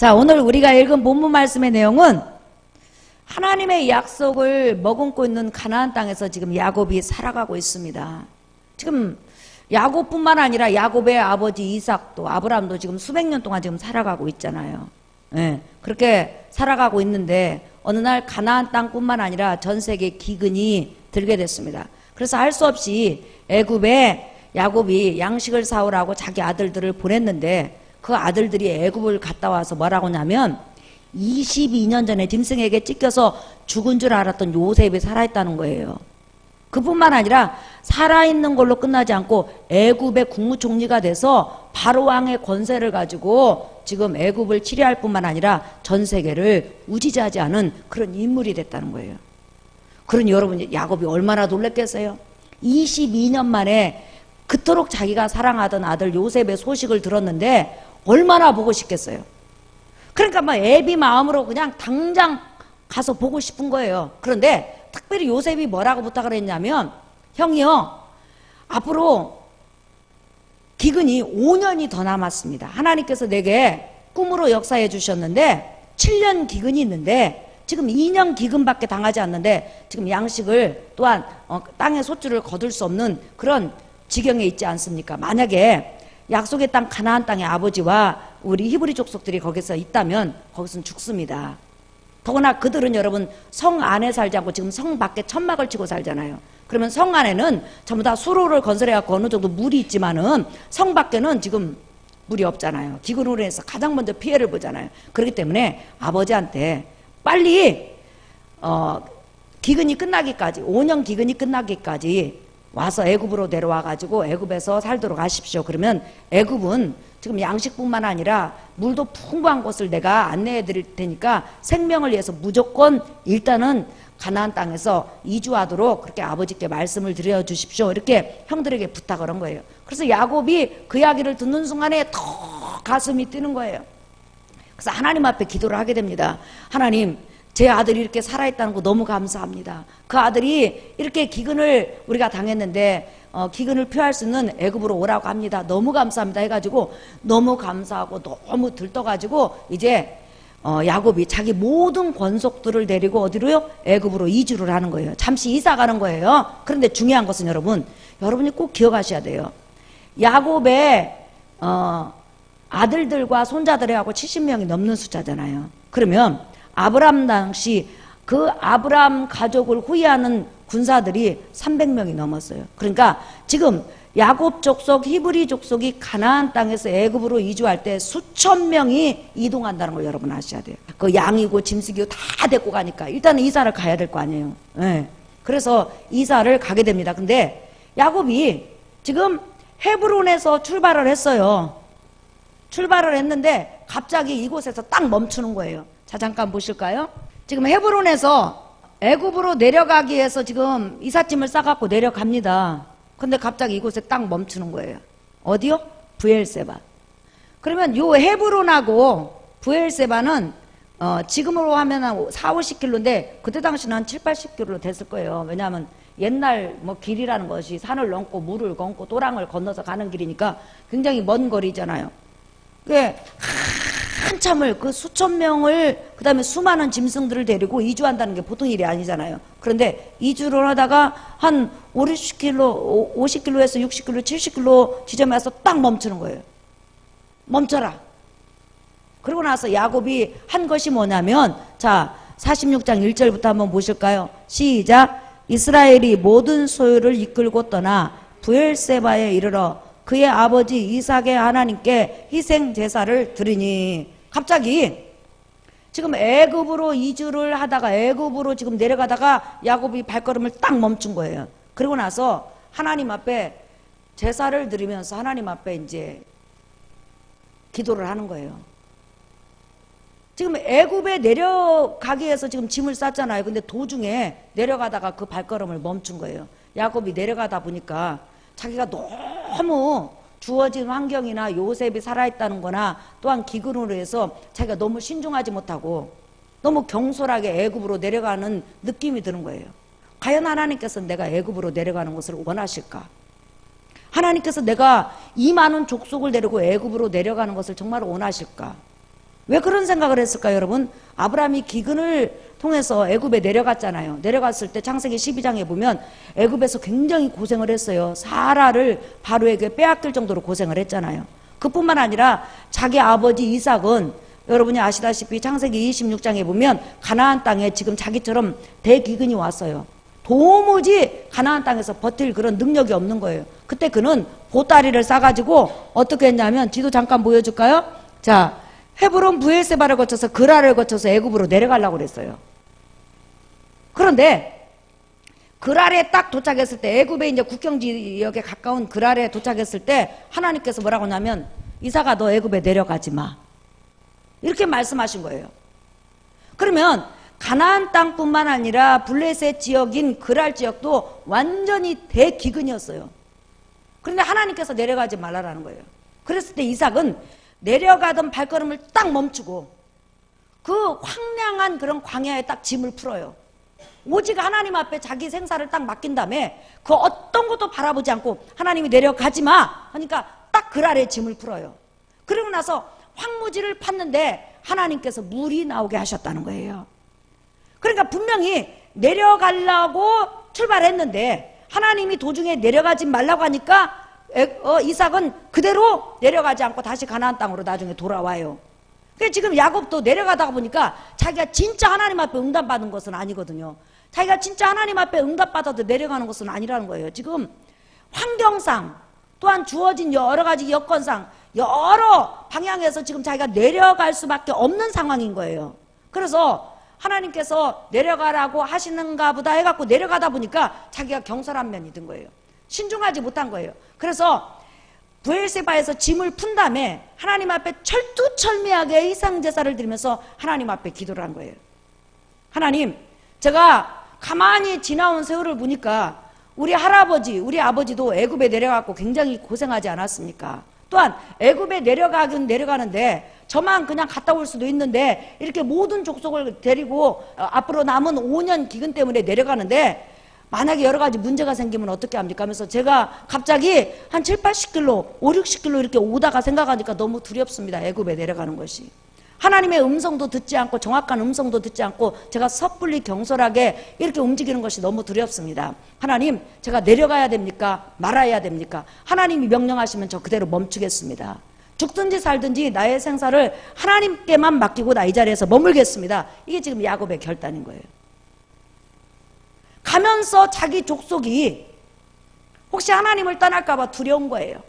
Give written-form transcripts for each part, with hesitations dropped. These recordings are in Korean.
자, 오늘 우리가 읽은 본문 말씀의 내용은 하나님의 약속을 머금고 있는 가나안 땅에서 지금 야곱이 살아가고 있습니다. 지금 야곱뿐만 아니라 야곱의 아버지 이삭도 아브라함도 지금 수백 년 동안 지금 살아가고 있잖아요. 예, 그렇게 살아가고 있는데 어느 날 가나안 땅뿐만 아니라 전 세계 기근이 들게 됐습니다. 그래서 할 수 없이 애굽에 야곱이 양식을 사오라고 자기 아들들을 보냈는데 그 아들들이 애굽을 갔다 와서 뭐라고 하냐면 22년 전에 짐승에게 찢겨서 죽은 줄 알았던 요셉이 살아있다는 거예요. 그뿐만 아니라 살아있는 걸로 끝나지 않고 애굽의 국무총리가 돼서 바로왕의 권세를 가지고 지금 애굽을 치리할 뿐만 아니라 전 세계를 우지자지하는 그런 인물이 됐다는 거예요. 그러니 여러분, 야곱이 얼마나 놀랬겠어요? 22년 만에 그토록 자기가 사랑하던 아들 요셉의 소식을 들었는데 얼마나 보고 싶겠어요? 그러니까 막 애비 마음으로 그냥 당장 가서 보고 싶은 거예요. 그런데 특별히 요셉이 뭐라고 부탁을 했냐면, 형이요, 앞으로 기근이 5년이 더 남았습니다. 하나님께서 내게 꿈으로 역사해 주셨는데 7년 기근이 있는데 지금 2년 기근밖에 당하지 않는데 지금 양식을 또한 땅의 소출을 거둘 수 없는 그런 지경에 있지 않습니까? 만약에 약속의 땅 가나안 땅의 아버지와 우리 히브리 족속들이 거기서 있다면 거기서는 죽습니다. 더구나 그들은 여러분 성 안에 살지 않고 지금 성 밖에 천막을 치고 살잖아요. 그러면 성 안에는 전부 다 수로를 건설해 갖고 어느 정도 물이 있지만은 성 밖에는 지금 물이 없잖아요. 기근으로 해서 가장 먼저 피해를 보잖아요. 그렇기 때문에 아버지한테 빨리 기근이 끝나기까지 5년 기근이 끝나기까지 와서 애굽으로 내려와 가지고 애굽에서 살도록 하십시오. 그러면 애굽은 지금 양식뿐만 아니라 물도 풍부한 곳을 내가 안내해 드릴 테니까 생명을 위해서 무조건 일단은 가나안 땅에서 이주하도록 그렇게 아버지께 말씀을 드려 주십시오. 이렇게 형들에게 부탁을 한 거예요. 그래서 야곱이 그 이야기를 듣는 순간에 더 가슴이 뛰는 거예요. 그래서 하나님 앞에 기도를 하게 됩니다. 하나님, 제 아들이 이렇게 살아있다는 거 너무 감사합니다. 그 아들이 이렇게 기근을 우리가 당했는데 기근을 피할 수 있는 애굽으로 오라고 합니다. 너무 감사합니다 해가지고 너무 감사하고 너무 들떠가지고 이제 야곱이 자기 모든 권속들을 데리고 어디로요? 애굽으로 이주를 하는 거예요. 잠시 이사 가는 거예요. 그런데 중요한 것은 여러분이 꼭 기억하셔야 돼요. 야곱의 아들들과 손자들하고 70명이 넘는 숫자잖아요. 그러면 아브람 당시 그 아브람 가족을 후위하는 군사들이 300명이 넘었어요. 그러니까 지금 야곱 족속, 히브리 족속이 가나안 땅에서 애굽으로 이주할 때 수천 명이 이동한다는 걸 여러분 아셔야 돼요. 그 양이고 짐승이고 다 데리고 가니까 일단은 이사를 가야 될 거 아니에요. 네. 그래서 이사를 가게 됩니다. 근데 야곱이 지금 헤브론에서 출발을 했어요. 출발을 했는데 갑자기 이곳에서 딱 멈추는 거예요. 자, 잠깐 보실까요? 지금 헤브론에서 애굽으로 내려가기 위해서 지금 이삿짐을 싸갖고 내려갑니다. 근데 갑자기 이곳에 딱 멈추는 거예요. 어디요? 브엘세바. 그러면 요 헤브론하고 브엘세바는 지금으로 하면 한 4, 50km인데 그때 당시는 한 7, 80km 됐을 거예요. 왜냐하면 옛날 뭐 길이라는 것이 산을 넘고 물을 건고 또랑을 건너서 가는 길이니까 굉장히 먼 거리잖아요. 그게 한참을 그 수천 명을 그 다음에 수많은 짐승들을 데리고 이주한다는 게 보통 일이 아니잖아요. 그런데 이주를 하다가 한 5, 60km, 50km에서 60km, 70km 지점에 와서 딱 멈추는 거예요. 멈춰라. 그러고 나서 야곱이 한 것이 뭐냐면, 자, 46장 1절부터 한번 보실까요? 시작. 이스라엘이 모든 소유를 이끌고 떠나 브엘세바에 이르러 그의 아버지 이삭의 하나님께 희생 제사를 드리니. 갑자기 지금 애굽으로 이주를 하다가 애굽으로 지금 내려가다가 야곱이 발걸음을 딱 멈춘 거예요. 그리고 나서 하나님 앞에 제사를 드리면서 하나님 앞에 이제 기도를 하는 거예요. 지금 애굽에 내려가기 위해서 지금 짐을 쌌잖아요. 근데 도중에 내려가다가 그 발걸음을 멈춘 거예요. 야곱이 내려가다 보니까 자기가 너무 주어진 환경이나 요셉이 살아있다는 거나 또한 기근으로 해서 자기가 너무 신중하지 못하고 너무 경솔하게 애굽으로 내려가는 느낌이 드는 거예요. 과연 하나님께서 내가 애굽으로 내려가는 것을 원하실까? 하나님께서 내가 이 많은 족속을 데리고 애굽으로 내려가는 것을 정말 원하실까? 왜 그런 생각을 했을까요, 여러분? 아브라함이 기근을 통해서 애굽에 내려갔잖아요. 내려갔을 때 창세기 12장에 보면 애굽에서 굉장히 고생을 했어요. 사라를 바로에게 빼앗길 정도로 고생을 했잖아요. 그뿐만 아니라 자기 아버지 이삭은 여러분이 아시다시피 창세기 26장에 보면 가나안 땅에 지금 자기처럼 대기근이 왔어요. 도무지 가나안 땅에서 버틸 그런 능력이 없는 거예요. 그때 그는 보따리를 싸가지고 어떻게 했냐면, 지도 잠깐 보여줄까요? 자, 헤브론 브엘세바를 거쳐서 그라를 거쳐서 애굽으로 내려가려고 그랬어요. 그런데 그랄에 딱 도착했을 때, 애굽의 이제 국경 지역에 가까운 그랄에 도착했을 때 하나님께서 뭐라고 하냐면, 이삭아 너 애굽에 내려가지 마, 이렇게 말씀하신 거예요. 그러면 가나안 땅뿐만 아니라 블레셋 지역인 그랄 지역도 완전히 대기근이었어요. 그런데 하나님께서 내려가지 말라라는 거예요. 그랬을 때 이삭은 내려가던 발걸음을 딱 멈추고 그 황량한 그런 광야에 딱 짐을 풀어요. 오직 하나님 앞에 자기 생사를 딱 맡긴 다음에 그 어떤 것도 바라보지 않고 하나님이 내려가지 마 하니까 딱 그랄에 짐을 풀어요. 그러고 나서 황무지를 팠는데 하나님께서 물이 나오게 하셨다는 거예요. 그러니까 분명히 내려가려고 출발했는데 하나님이 도중에 내려가지 말라고 하니까 이삭은 그대로 내려가지 않고 다시 가나안 땅으로 나중에 돌아와요. 그래서 지금 야곱도 내려가다가 보니까 자기가 진짜 하나님 앞에 응답받은 것은 아니거든요. 자기가 진짜 하나님 앞에 응답받아도 내려가는 것은 아니라는 거예요. 지금 환경상 또한 주어진 여러 가지 여건상 여러 방향에서 지금 자기가 내려갈 수밖에 없는 상황인 거예요. 그래서 하나님께서 내려가라고 하시는가 보다 해갖고 내려가다 보니까 자기가 경솔한 면이 든 거예요. 신중하지 못한 거예요. 그래서 브엘세바에서 짐을 푼 다음에 하나님 앞에 철두철미하게 이상제사를 드리면서 하나님 앞에 기도를 한 거예요. 하나님, 제가 가만히 지나온 세월을 보니까 우리 할아버지, 우리 아버지도 애굽에 내려가고 굉장히 고생하지 않았습니까? 또한 애굽에 내려가긴 내려가는데 저만 그냥 갔다 올 수도 있는데 이렇게 모든 족속을 데리고 앞으로 남은 5년 기근 때문에 내려가는데 만약에 여러 가지 문제가 생기면 어떻게 합니까? 하면서 제가 갑자기 한 7, 80km, 5, 60km 이렇게 오다가 생각하니까 너무 두렵습니다. 애굽에 내려가는 것이. 하나님의 음성도 듣지 않고 정확한 음성도 듣지 않고 제가 섣불리 경솔하게 이렇게 움직이는 것이 너무 두렵습니다. 하나님, 제가 내려가야 됩니까? 말아야 됩니까? 하나님이 명령하시면 저 그대로 멈추겠습니다. 죽든지 살든지 나의 생사를 하나님께만 맡기고 나 이 자리에서 머물겠습니다. 이게 지금 야곱의 결단인 거예요. 가면서 자기 족속이 혹시 하나님을 떠날까 봐 두려운 거예요.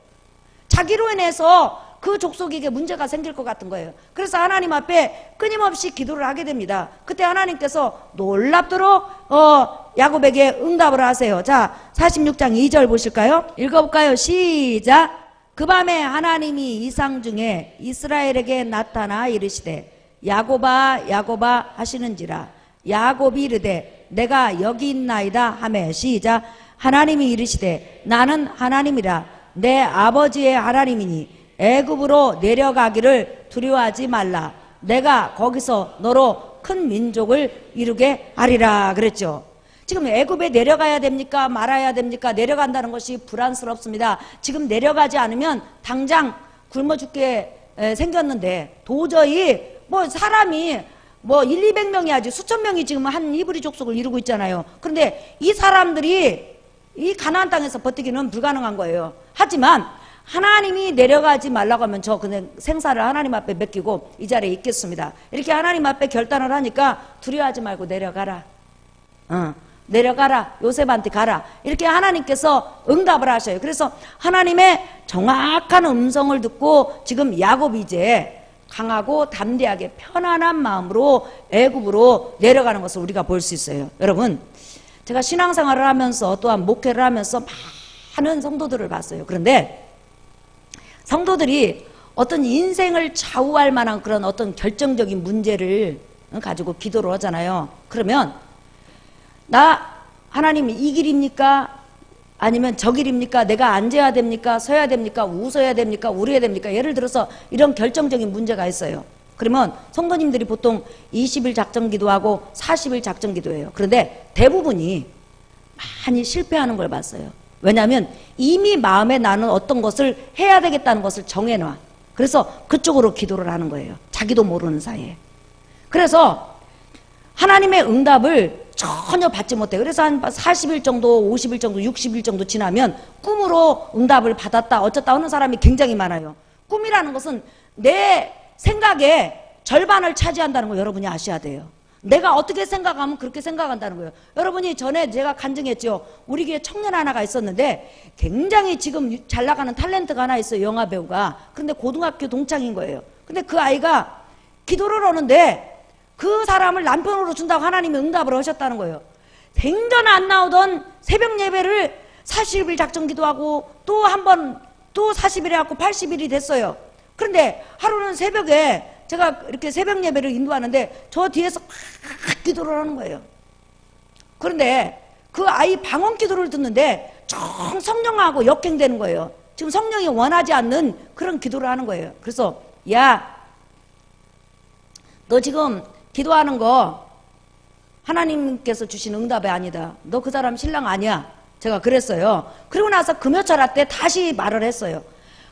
자기로 인해서 그 족속에게 문제가 생길 것 같은 거예요. 그래서 하나님 앞에 끊임없이 기도를 하게 됩니다. 그때 하나님께서 놀랍도록 야곱에게 응답을 하세요. 자, 46장 2절 보실까요? 읽어볼까요? 시작. 그 밤에 하나님이 이상 중에 이스라엘에게 나타나 이르시되 야곱아 야곱아 하시는지라. 야곱이 이르되 내가 여기 있나이다 하매. 시작. 하나님이 이르시되 나는 하나님이라 내 아버지의 하나님이니 애굽으로 내려가기를 두려워하지 말라. 내가 거기서 너로 큰 민족을 이루게 하리라 그랬죠. 지금 애굽에 내려가야 됩니까? 말아야 됩니까? 내려간다는 것이 불안스럽습니다. 지금 내려가지 않으면 당장 굶어 죽게 생겼는데 도저히 뭐 사람이 뭐 1, 200명이 아주 수천 명이 지금 한 이브리 족속을 이루고 있잖아요. 그런데 이 사람들이 이 가나안 땅에서 버티기는 불가능한 거예요. 하지만 하나님이 내려가지 말라고 하면 저 그냥 생사를 하나님 앞에 맡기고 이 자리에 있겠습니다. 이렇게 하나님 앞에 결단을 하니까 두려워하지 말고 내려가라. 내려가라. 요셉한테 가라. 이렇게 하나님께서 응답을 하셔요. 그래서 하나님의 정확한 음성을 듣고 지금 야곱이 이제 강하고 담대하게 편안한 마음으로 애굽으로 내려가는 것을 우리가 볼 수 있어요. 여러분, 제가 신앙생활을 하면서 또한 목회를 하면서 많은 성도들을 봤어요. 그런데 성도들이 어떤 인생을 좌우할 만한 그런 어떤 결정적인 문제를 가지고 기도를 하잖아요. 그러면 나 하나님 이 길입니까? 아니면 저 길입니까? 내가 앉아야 됩니까? 서야 됩니까? 웃어야 됩니까? 울어야 됩니까? 예를 들어서 이런 결정적인 문제가 있어요. 그러면 성도님들이 보통 20일 작정 기도하고 40일 작정 기도해요. 그런데 대부분이 많이 실패하는 걸 봤어요. 왜냐하면 이미 마음에 나는 어떤 것을 해야 되겠다는 것을 정해놔. 그래서 그쪽으로 기도를 하는 거예요. 자기도 모르는 사이에. 그래서 하나님의 응답을 전혀 받지 못해요. 그래서 한 40일 정도, 50일 정도, 60일 정도 지나면 꿈으로 응답을 받았다 어쩌다 하는 사람이 굉장히 많아요. 꿈이라는 것은 내 생각의 절반을 차지한다는 거 여러분이 아셔야 돼요. 내가 어떻게 생각하면 그렇게 생각한다는 거예요. 여러분이 전에 제가 간증했죠. 우리 교회 청년 하나가 있었는데 굉장히 지금 잘 나가는 탤런트가 하나 있어요. 영화배우가. 근데 고등학교 동창인 거예요. 근데 그 아이가 기도를 하는데 그 사람을 남편으로 준다고 하나님이 응답을 하셨다는 거예요. 생전 안 나오던 새벽 예배를 40일 작정 기도하고 또 한 번 또 40일 해갖고 80일이 됐어요. 그런데 하루는 새벽에 제가 이렇게 새벽 예배를 인도하는데 저 뒤에서 막 기도를 하는 거예요. 그런데 그 아이 방언 기도를 듣는데 정 성령하고 역행되는 거예요. 지금 성령이 원하지 않는 그런 기도를 하는 거예요. 그래서 야, 너 지금 기도하는 거 하나님께서 주신 응답이 아니다. 너 그 사람 신랑 아니야. 제가 그랬어요. 그리고 나서 금요철화 때 다시 말을 했어요.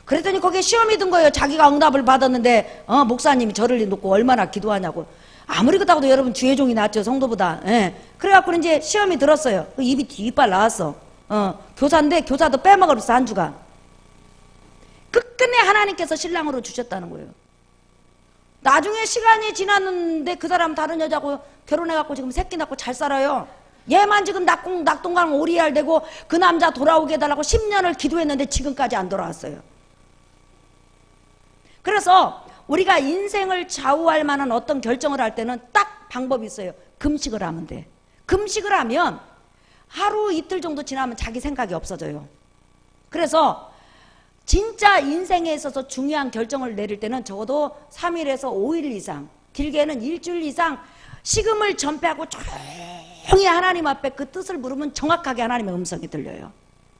그랬더니 거기에 시험이 든 거예요. 자기가 응답을 받았는데 목사님이 저를 놓고 얼마나 기도하냐고. 아무리 그렇다고도 여러분 주의 종이 낫죠, 성도보다. 예. 그래갖고 이제 시험이 들었어요. 그 입이 이빨 나왔어. 교사인데 교사도 빼먹었어, 한 주간. 끝끝내 하나님께서 신랑으로 주셨다는 거예요. 나중에 시간이 지났는데 그 사람 다른 여자하고 결혼해갖고 지금 새끼 낳고 잘 살아요. 얘만 지금 낙동강 오리알 되고 그 남자 돌아오게 해달라고 10년을 기도했는데 지금까지 안 돌아왔어요. 그래서 우리가 인생을 좌우할 만한 어떤 결정을 할 때는 딱 방법이 있어요. 금식을 하면 돼. 금식을 하면 하루 이틀 정도 지나면 자기 생각이 없어져요. 그래서 진짜 인생에 있어서 중요한 결정을 내릴 때는 적어도 3일에서 5일 이상, 길게는 일주일 이상 식음을 전폐하고 조용히 하나님 앞에 그 뜻을 물으면 정확하게 하나님의 음성이 들려요.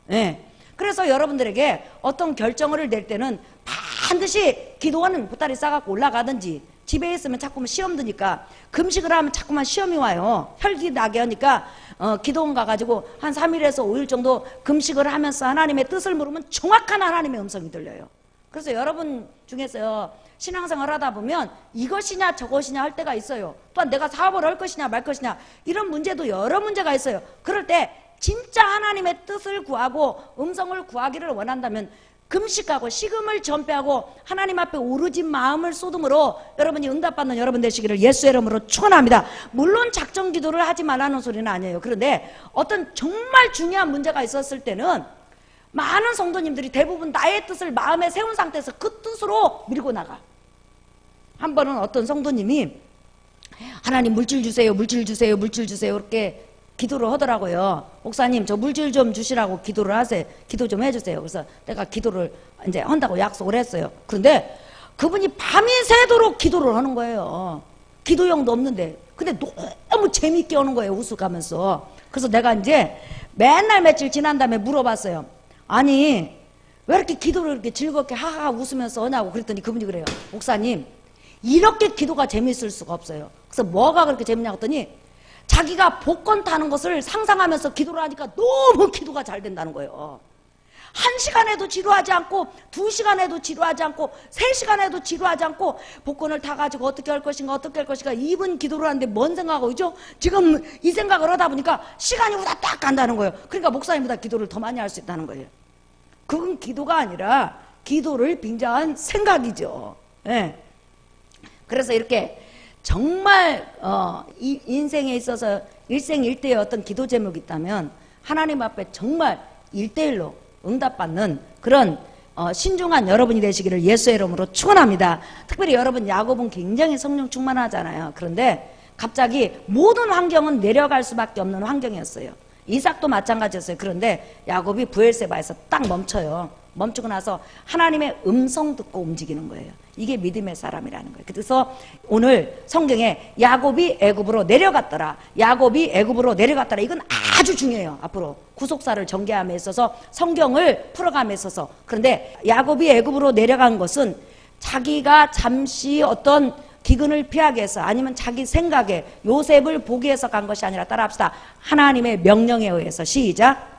네. 그래서 여러분들에게 어떤 결정을 낼 때는 반드시 기도하는 보따리 싸갖고 올라가든지, 집에 있으면 자꾸만 시험 드니까 금식을 하면 자꾸만 시험이 와요. 혈기 나게 하니까 기도원 가가지고 한 3일에서 5일 정도 금식을 하면서 하나님의 뜻을 물으면 정확한 하나님의 음성이 들려요. 그래서 여러분 중에서 신앙생활 하다 보면 이것이냐 저것이냐 할 때가 있어요. 또한 내가 사업을 할 것이냐 말 것이냐 이런 문제도 여러 문제가 있어요. 그럴 때 진짜 하나님의 뜻을 구하고 음성을 구하기를 원한다면 금식하고 식음을 전폐하고 하나님 앞에 오르진 마음을 쏟음으로 여러분이 응답받는 여러분 되시기를 예수의 이름으로 축원합니다. 물론 작정 기도를 하지 말라는 소리는 아니에요. 그런데 어떤 정말 중요한 문제가 있었을 때는 많은 성도님들이 대부분 나의 뜻을 마음에 세운 상태에서 그 뜻으로 밀고 나가. 한 번은 어떤 성도님이 하나님 물질 주세요, 물질 주세요, 물질 주세요 이렇게 기도를 하더라고요. 목사님 저 물질 좀 주시라고 기도를 하세요. 기도 좀 해주세요. 그래서 내가 기도를 이제 한다고 약속을 했어요. 그런데 그분이 밤이 새도록 기도를 하는 거예요. 기도용도 없는데. 근데 너무 재밌게 하는 거예요. 웃어가면서. 그래서 내가 이제 맨날 며칠 지난 다음에 물어봤어요. 아니 왜 이렇게 기도를 이렇게 즐겁게 하하 웃으면서 하냐고. 그랬더니 그분이 그래요. 목사님 이렇게 기도가 재밌을 수가 없어요. 그래서 뭐가 그렇게 재밌냐고 했더니 자기가 복권 타는 것을 상상하면서 기도를 하니까 너무 기도가 잘 된다는 거예요. 1시간에도 지루하지 않고 2시간에도 지루하지 않고 3시간에도 지루하지 않고 복권을 타가지고 어떻게 할 것인가 어떻게 할 것인가 2분 기도를 하는데 뭔 생각하고 있죠? 지금 이 생각을 하다 보니까 시간이 후다딱 간다는 거예요. 그러니까 목사님보다 기도를 더 많이 할 수 있다는 거예요. 그건 기도가 아니라 기도를 빙자한 생각이죠. 네. 그래서 이렇게 정말 이 인생에 있어서 일생일대의 어떤 기도 제목이 있다면 하나님 앞에 정말 1대1로 응답받는 그런 신중한 여러분이 되시기를 예수의 이름으로 축원합니다. 특별히 여러분 야곱은 굉장히 성령 충만하잖아요. 그런데 갑자기 모든 환경은 내려갈 수밖에 없는 환경이었어요. 이삭도 마찬가지였어요. 그런데 야곱이 브엘세바에서 딱 멈춰요. 멈추고 나서 하나님의 음성 듣고 움직이는 거예요. 이게 믿음의 사람이라는 거예요. 그래서 오늘 성경에 야곱이 애굽으로 내려갔더라. 야곱이 애굽으로 내려갔더라. 이건 아주 중요해요. 앞으로 구속사를 전개함에 있어서 성경을 풀어감에 있어서. 그런데 야곱이 애굽으로 내려간 것은 자기가 잠시 어떤 기근을 피하기 위해서 아니면 자기 생각에 요셉을 보기 위해서 간 것이 아니라 따라합시다. 하나님의 명령에 의해서. 시작.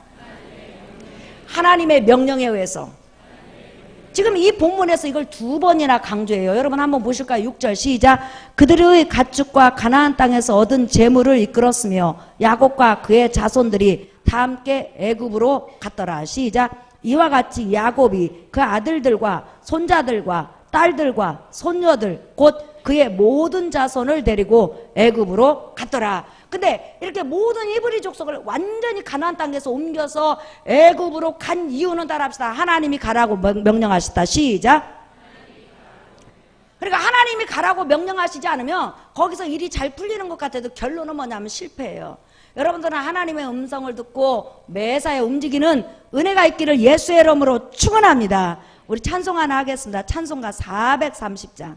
하나님의 명령에 의해서 지금 이 본문에서 이걸 두 번이나 강조해요. 여러분 한번 보실까요? 6절 시작. 그들의 가축과 가나안 땅에서 얻은 재물을 이끌었으며 야곱과 그의 자손들이 다 함께 애굽으로 갔더라. 시작. 이와 같이 야곱이 그 아들들과 손자들과 딸들과 손녀들 곧 그의 모든 자손을 데리고 애굽으로 갔더라. 근데 이렇게 모든 히브리 족속을 완전히 가나안 땅에서 옮겨서 애굽으로 간 이유는 따라합시다. 하나님이 가라고 명령하셨다. 시작. 그러니까 하나님이 가라고 명령하시지 않으면 거기서 일이 잘 풀리는 것 같아도 결론은 뭐냐면 실패예요. 여러분들은 하나님의 음성을 듣고 매사에 움직이는 은혜가 있기를 예수의 이름으로 축원합니다. 우리 찬송 하나 하겠습니다. 찬송가 430장.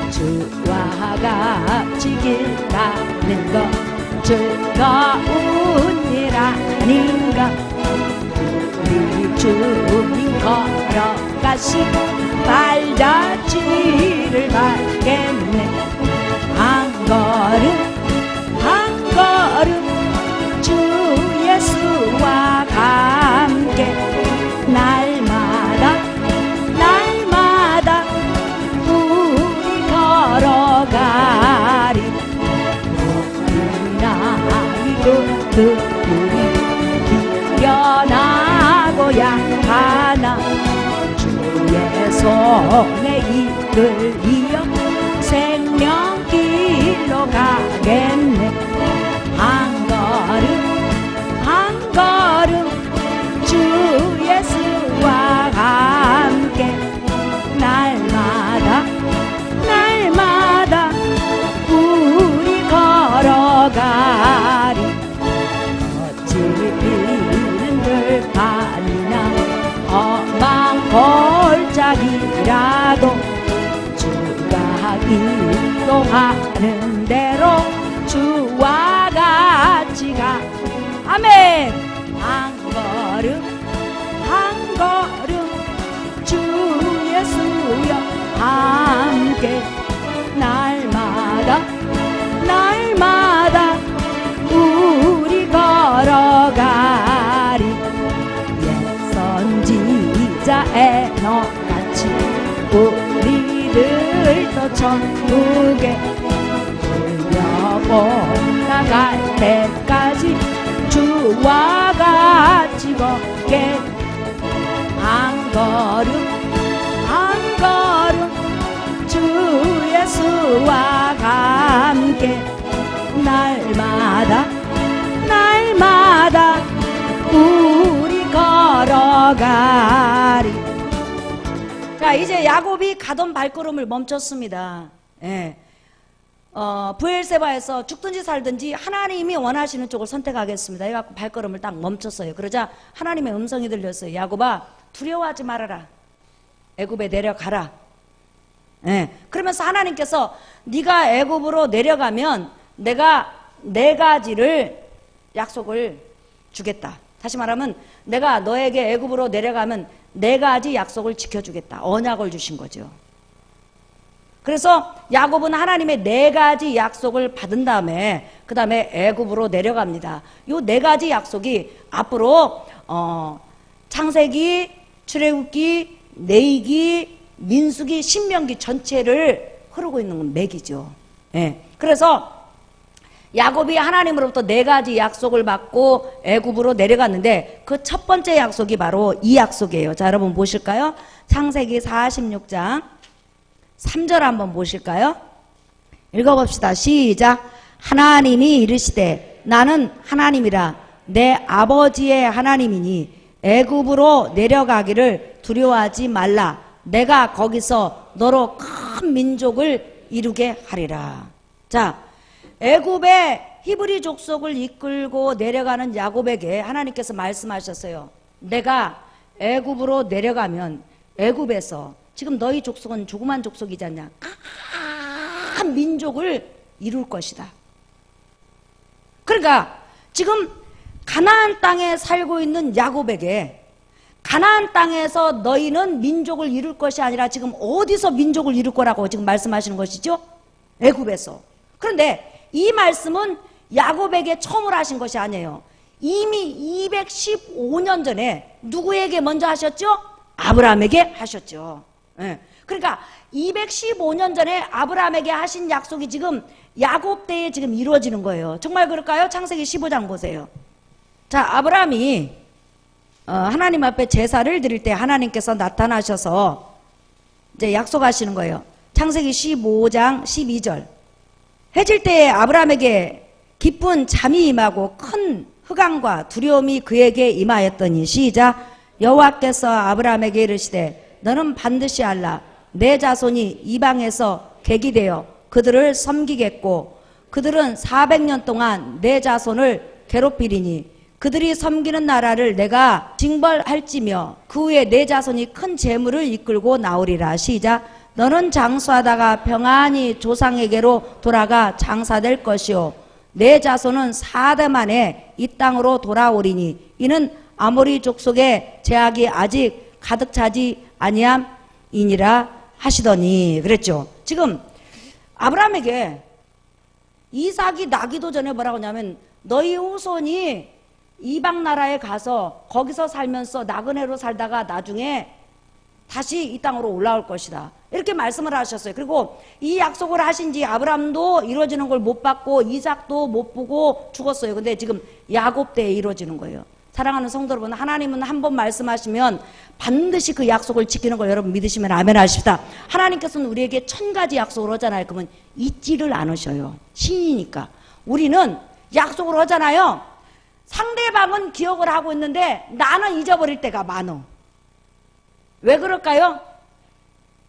주와 같이 길 가는 것 즐거운 일 아닌가. 우리 주님 걸어가신 발자취를 밟겠네. 한 걸음 한 걸음 주 예수와 함께 날마다 날마다 우리 걸어가리. 어린아이도 그들이 뛰어나고 약하나 주의 손에 이끌리어 생명길로 가겠네. 한 걸음 주 예수와 함께 날마다 날마다 우리 걸어가리. 거칠 비는 들판이나 험한 골짜기라도 인도하는 대로 주와 같이 가. 아멘. 한 걸음 주 예수여 함께 날마다 날마다 우리 걸어가리. 옛 선지자 에녹같이 우리들도 천국에 들려고 나갈 때까지 주와 같이 걷게. 한 걸음 주 예수와 함께 날마다 날마다 우리 걸어가리. 자, 이제 야곱이 가던 발걸음을 멈췄습니다. 예. 브엘세바에서 죽든지 살든지 하나님이 원하시는 쪽을 선택하겠습니다. 해갖고 발걸음을 딱 멈췄어요. 그러자 하나님의 음성이 들렸어요. 야곱아, 두려워하지 말아라. 애굽에 내려가라. 예. 그러면서 하나님께서 네가 애굽으로 내려가면 내가 네 가지를 약속을 주겠다. 다시 말하면 내가 너에게 애굽으로 내려가면 네 가지 약속을 지켜주겠다. 언약을 주신 거죠. 그래서 야곱은 하나님의 네 가지 약속을 받은 다음에 그 다음에 애굽으로 내려갑니다. 요 네 가지 약속이 앞으로 창세기, 출애굽기, 레위기, 민수기, 신명기 전체를 흐르고 있는 맥이죠. 예. 그래서 야곱이 하나님으로부터 네 가지 약속을 받고 애굽으로 내려갔는데 그 첫 번째 약속이 바로 이 약속이에요. 자, 여러분 보실까요? 창세기 46장 3절 한번 보실까요? 읽어봅시다. 시작. 하나님이 이르시되 나는 하나님이라 내 아버지의 하나님이니 애굽으로 내려가기를 두려워하지 말라. 내가 거기서 너로 큰 민족을 이루게 하리라. 자, 애굽의 히브리 족속을 이끌고 내려가는 야곱에게 하나님께서 말씀하셨어요. 내가 애굽으로 내려가면 애굽에서 지금 너희 족속은 조그만 족속이지 않냐? 큰 민족을 이룰 것이다. 그러니까 지금 가나안 땅에 살고 있는 야곱에게 가나안 땅에서 너희는 민족을 이룰 것이 아니라 지금 어디서 민족을 이룰 거라고 지금 말씀하시는 것이죠? 애굽에서. 그런데 이 말씀은 야곱에게 처음으로 하신 것이 아니에요. 이미 215년 전에 누구에게 먼저 하셨죠? 아브라함에게 하셨죠. 예. 그러니까 215년 전에 아브라함에게 하신 약속이 지금 야곱 때에 지금 이루어지는 거예요. 정말 그럴까요? 창세기 15장 보세요. 자, 아브라함이 하나님 앞에 제사를 드릴 때 하나님께서 나타나셔서 이제 약속하시는 거예요. 창세기 15장 12절. 해질 때에 아브라함에게 깊은 잠이 임하고 큰 흑암과 두려움이 그에게 임하였더니 시작. 여호와께서 아브라함에게 이르시되 너는 반드시 알라. 내 자손이 이방에서 객이 되어 그들을 섬기겠고 그들은 400년 동안 내 자손을 괴롭히리니 그들이 섬기는 나라를 내가 징벌할지며 그 후에 내 자손이 큰 재물을 이끌고 나오리라. 시작. 너는 장수하다가 평안히 조상에게로 돌아가 장사될 것이요 내 자손은 4대 만에 이 땅으로 돌아오리니 이는 아모리 족속의 제약이 아직 가득 차지 아니함이니라 하시더니 그랬죠. 지금 아브라함에게 이삭이 나기도 전에 뭐라고 하냐면 너희 후손이 이방 나라에 가서 거기서 살면서 나그네로 살다가 나중에 다시 이 땅으로 올라올 것이다. 이렇게 말씀을 하셨어요. 그리고 이 약속을 하신 지 아브라함도 이루어지는 걸 못 봤고 이삭도 못 보고 죽었어요. 근데 지금 야곱 때에 이루어지는 거예요. 사랑하는 성도 여러분, 하나님은 한 번 말씀하시면 반드시 그 약속을 지키는 걸 여러분 믿으시면 아멘 하십시다. 하나님께서는 우리에게 1000가지 약속을 하잖아요. 그러면 잊지를 않으셔요. 신이니까. 우리는 약속을 하잖아요. 상대방은 기억을 하고 있는데 나는 잊어버릴 때가 많어. 왜 그럴까요?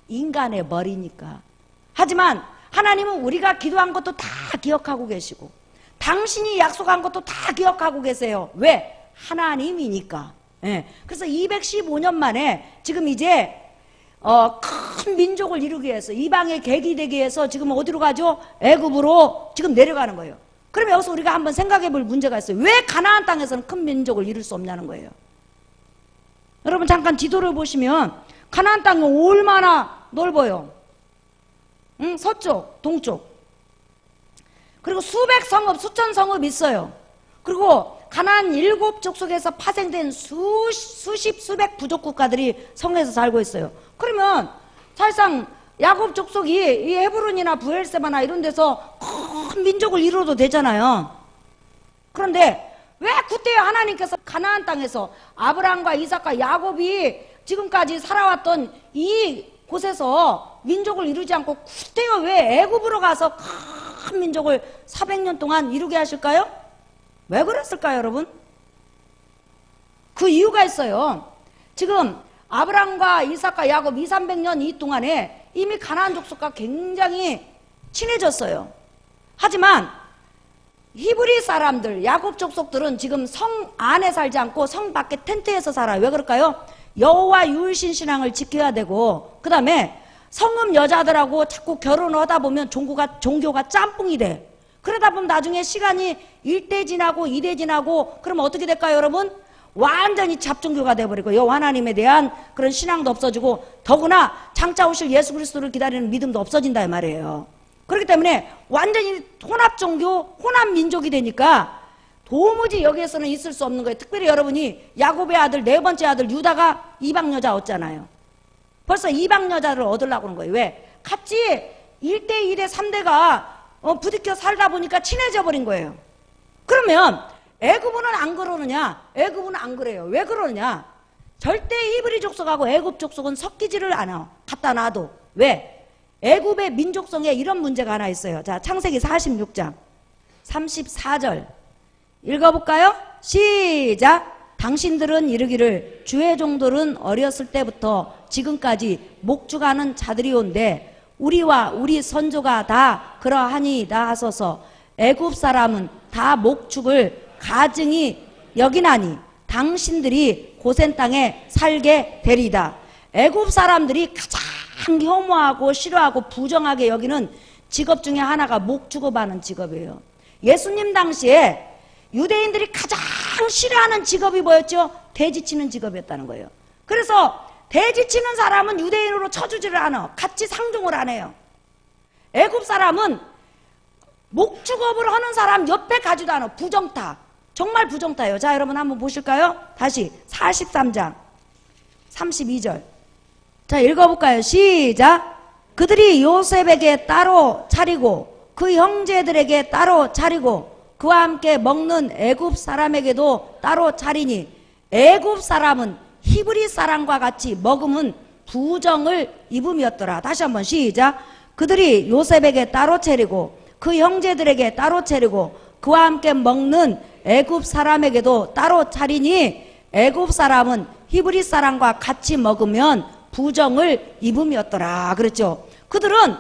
인간의 머리니까. 하지만 하나님은 우리가 기도한 것도 다 기억하고 계시고 당신이 약속한 것도 다 기억하고 계세요. 왜? 하나님이니까. 예. 그래서 215년 만에 지금 이제 큰 민족을 이루기 위해서 이방의 객이 되기 위해서 지금 어디로 가죠? 애굽으로 지금 내려가는 거예요. 그럼 여기서 우리가 한번 생각해 볼 문제가 있어요. 왜 가나안 땅에서는 큰 민족을 이룰 수 없냐는 거예요. 여러분 잠깐 지도를 보시면 가나안 땅이 얼마나 넓어요. 응? 서쪽, 동쪽. 그리고 수백 성읍, 수천 성읍 있어요. 그리고 가나안 7족속에서 파생된 수십, 수백 부족 국가들이 성에서 살고 있어요. 그러면 사실상 야곱 족속이 이 헤브론이나 브엘세바나 이런 데서 큰 민족을 이루어도 되잖아요. 그런데 왜 그때 하나님께서 가나안 땅에서 아브라함과 이삭과 야곱이 지금까지 살아왔던 이 곳에서 민족을 이루지 않고 그때요 왜 애굽으로 가서 큰 민족을 400년 동안 이루게 하실까요? 왜 그랬을까요, 여러분? 그 이유가 있어요. 지금 아브라함과 이삭과 야곱 200~300년 이 동안에 이미 가나안 족속과 굉장히 친해졌어요. 하지만 히브리 사람들, 야곱 족속들은 지금 성 안에 살지 않고 성 밖에 텐트에서 살아요. 왜 그럴까요? 여호와 유일신 신앙을 지켜야 되고 그 다음에 성읍 여자들하고 자꾸 결혼을 하다 보면 종교가 짬뽕이 돼. 그러다 보면 나중에 시간이 1대 지나고 2대 지나고 그러면 어떻게 될까요, 여러분? 완전히 잡종교가 돼버리고 여호와 하나님에 대한 그런 신앙도 없어지고 더구나 장차 오실 예수 그리스도를 기다리는 믿음도 없어진다 이 말이에요. 그렇기 때문에 완전히 혼합종교, 혼합민족이 되니까 도무지 여기에서는 있을 수 없는 거예요. 특별히 여러분이 야곱의 아들, 네 번째 아들 유다가 이방 여자 얻잖아요. 벌써 이방 여자를 얻으려고 하는 거예요. 왜? 같이 1대, 2대, 3대가 부딪혀 살다 보니까 친해져 버린 거예요. 그러면 애굽은 안 그러느냐? 애굽은 안 그래요. 왜 그러느냐? 절대 히브리 족속하고 애굽 족속은 섞이지를 않아. 갖다 놔도. 왜? 애굽의 민족성에 이런 문제가 하나 있어요. 자, 창세기 46장 34절 읽어볼까요? 시작! 당신들은 이르기를 주의 종들은 어렸을 때부터 지금까지 목축하는 자들이 온데 우리와 우리 선조가 다 그러하니이다 하소서. 애굽 사람은 다 목축을 가증히 여기나니 당신들이 고센 땅에 살게 되리이다. 애굽 사람들이 가장 혐오하고 싫어하고 부정하게 여기는 직업 중에 하나가 목축업하는 직업이에요. 예수님 당시에 유대인들이 가장 싫어하는 직업이 뭐였죠? 돼지 치는 직업이었다는 거예요. 그래서 돼지 치는 사람은 유대인으로 쳐주지를 않아. 같이 상종을 안 해요. 애굽 사람은 목축업을 하는 사람 옆에 가지도 않아. 부정타. 정말 부정타예요. 자, 여러분 한번 보실까요? 다시 43장 32절. 자, 읽어볼까요? 시작. 그들이 요셉에게 따로 차리고 그 형제들에게 따로 차리고 그와 함께 먹는 애굽 사람에게도 따로 차리니 애굽 사람은 히브리 사람과 같이 먹음은 부정을 입음이었더라. 다시 한번 시작. 그들이 요셉에게 따로 차리고 그 형제들에게 따로 차리고 그와 함께 먹는 애굽 사람에게도 따로 차리니 애굽 사람은 히브리 사람과 같이 먹으면 부정을 입음이었더라. 그랬죠. 그들은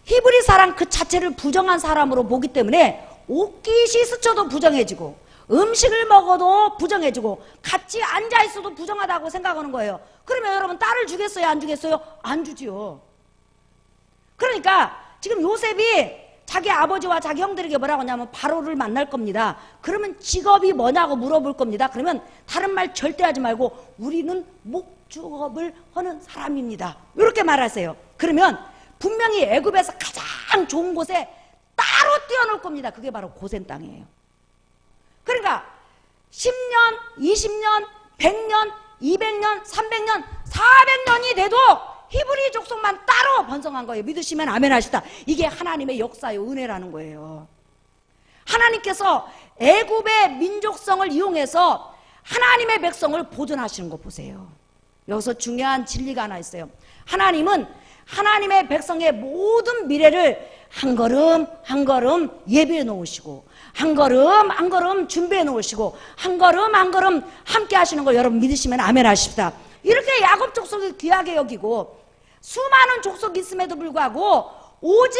히브리 사람 그 자체를 부정한 사람으로 보기 때문에 옷깃이 스쳐도 부정해지고 음식을 먹어도 부정해지고 같이 앉아있어도 부정하다고 생각하는 거예요. 그러면 여러분 딸을 주겠어요? 안 주겠어요? 안 주지요. 그러니까 지금 요셉이 자기 아버지와 자기 형들에게 뭐라고 하냐면 바로를 만날 겁니다. 그러면 직업이 뭐냐고 물어볼 겁니다. 그러면 다른 말 절대 하지 말고 우리는 목축업을 하는 사람입니다. 이렇게 말하세요. 그러면 분명히 애굽에서 가장 좋은 곳에 따로 띄워놓을 겁니다. 그게 바로 고센 땅이에요. 그러니까 10년, 20년, 100년, 200년, 300년, 400년이 돼도 히브리 족속만 따로 번성한 거예요. 믿으시면 아멘 하시다. 이게 하나님의 역사요, 은혜라는 거예요. 하나님께서 애굽의 민족성을 이용해서 하나님의 백성을 보존하시는 거 보세요. 여기서 중요한 진리가 하나 있어요. 하나님은 하나님의 백성의 모든 미래를 한 걸음 한 걸음 예비해 놓으시고 한 걸음 한 걸음 준비해 놓으시고 한 걸음 한 걸음 함께 하시는 거 여러분 믿으시면 아멘 하십시다. 이렇게 야곱 족속이 귀하게 여기고 수많은 족속이 있음에도 불구하고 오직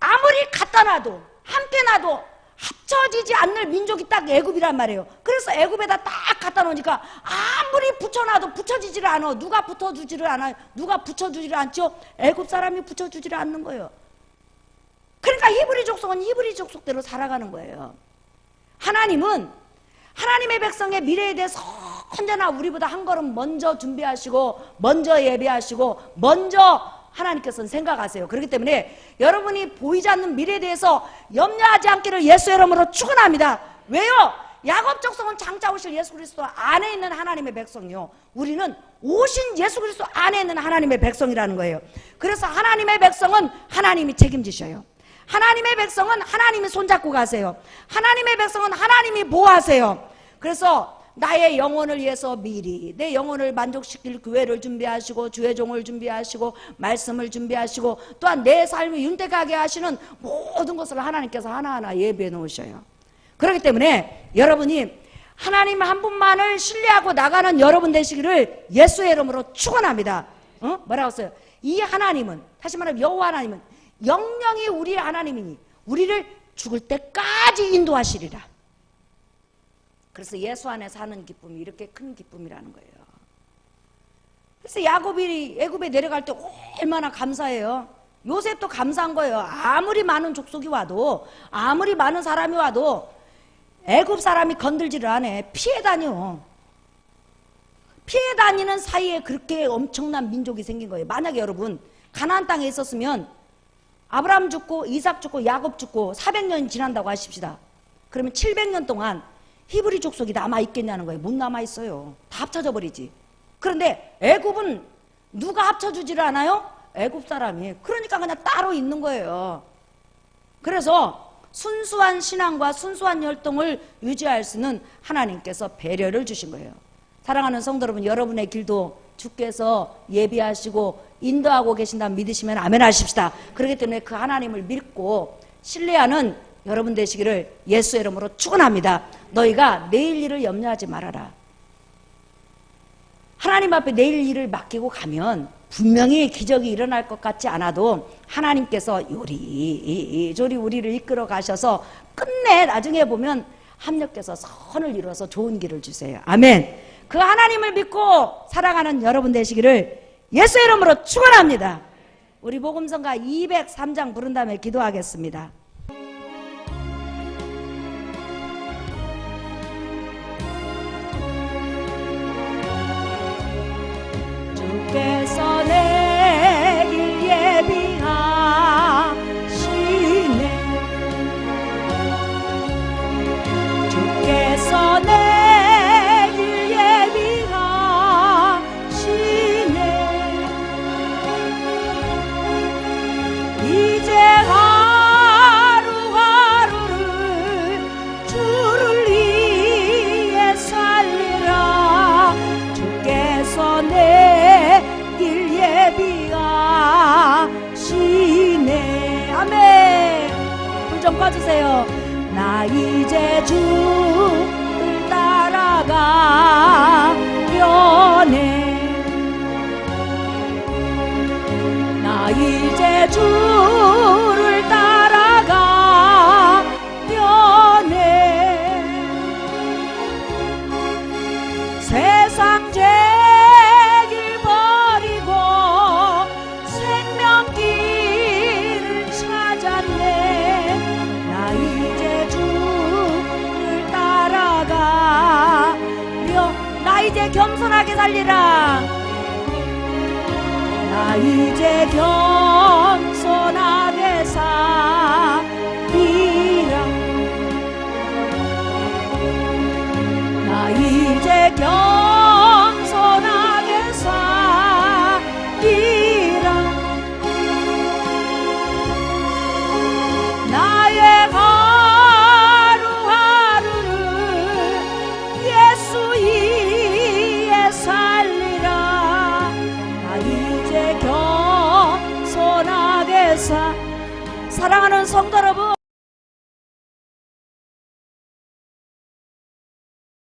아무리 갖다 놔도 함께 놔도 합쳐지지 않는 민족이 딱 애굽이란 말이에요. 그래서 애굽에다 딱 갖다 놓으니까 아무리 붙여놔도 붙여지지를 않아. 누가 붙어주지를 않아요. 누가 붙여주지를 않죠. 애굽 사람이 붙여주지를 않는 거예요. 그러니까 히브리 족속은 히브리 족속대로 살아가는 거예요. 하나님은 하나님의 백성의 미래에 대해서 언제나 우리보다 한 걸음 먼저 준비하시고 먼저 예배하시고 먼저 하나님께서는 생각하세요. 그렇기 때문에 여러분이 보이지 않는 미래에 대해서 염려하지 않기를 예수의 이름으로 축원합니다. 왜요? 야곱 족속은 장차 오실 예수 그리스도 안에 있는 하나님의 백성이요. 우리는 오신 예수 그리스도 안에 있는 하나님의 백성이라는 거예요. 그래서 하나님의 백성은 하나님이 책임지셔요. 하나님의 백성은 하나님이 손잡고 가세요. 하나님의 백성은 하나님이 보호하세요. 그래서 나의 영혼을 위해서 미리 내 영혼을 만족시킬 교회를 준비하시고 주의 종을 준비하시고 말씀을 준비하시고 또한 내 삶이 윤택하게 하시는 모든 것을 하나님께서 하나하나 예비해 놓으셔요. 그렇기 때문에 여러분이 하나님 한 분만을 신뢰하고 나가는 여러분 되시기를 예수의 이름으로 축원합니다. 뭐라고 써요? 이 하나님은 다시 말하면 여호와 하나님은 영영이 우리의 하나님이니 우리를 죽을 때까지 인도하시리라. 그래서 예수 안에 사는 기쁨이 이렇게 큰 기쁨이라는 거예요. 그래서 야곱이 애굽에 내려갈 때 얼마나 감사해요. 요셉도 감사한 거예요. 아무리 많은 족속이 와도 아무리 많은 사람이 와도 애굽 사람이 건들지를 않아. 피해 다녀. 피해 다니는 사이에 그렇게 엄청난 민족이 생긴 거예요. 만약에 여러분 가나안 땅에 있었으면 아브라함 죽고 이삭 죽고 야곱 죽고 400년이 지난다고 하십시다. 그러면 700년 동안 히브리 족속이 남아있겠냐는 거예요. 못 남아있어요. 다 합쳐져 버리지. 그런데 애굽은 누가 합쳐주지를 않아요? 애굽 사람이. 그러니까 그냥 따로 있는 거예요. 그래서 순수한 신앙과 순수한 열동을 유지할 수는 하나님께서 배려를 주신 거예요. 사랑하는 성도 여러분, 여러분의 길도 주께서 예비하시고 인도하고 계신다면 믿으시면 아멘 하십시다. 그렇기 때문에 그 하나님을 믿고 신뢰하는 여러분 되시기를 예수의 이름으로 축원합니다. 너희가 내일 일을 염려하지 말아라. 하나님 앞에 내일 일을 맡기고 가면 분명히 기적이 일어날 것 같지 않아도 하나님께서 요리조리 우리를 이끌어 가셔서 끝내 나중에 보면 합력해서 선을 이루어서 좋은 길을 주세요. 아멘. 그 하나님을 믿고 살아가는 여러분 되시기를 예수의 이름으로 축원합니다. 우리 복음성가 203장 부른 다음에 기도하겠습니다. 주께서 내길 예비하시네. 주께서 이제 주를 따라가려네. 나 이제 주를 따라가려네. 세상 죄길 버리고 생명길을 찾았네. 나 이제 주를 따라가려. 나 이제 겸손하게 살리라. 나 이제 겸손하게 살리라. 나 이제 겸손하게 살리라. 나의 하루하루를 예수 위에 살리라. 나 이제 겸손하게 사랑하는 성도 여러분,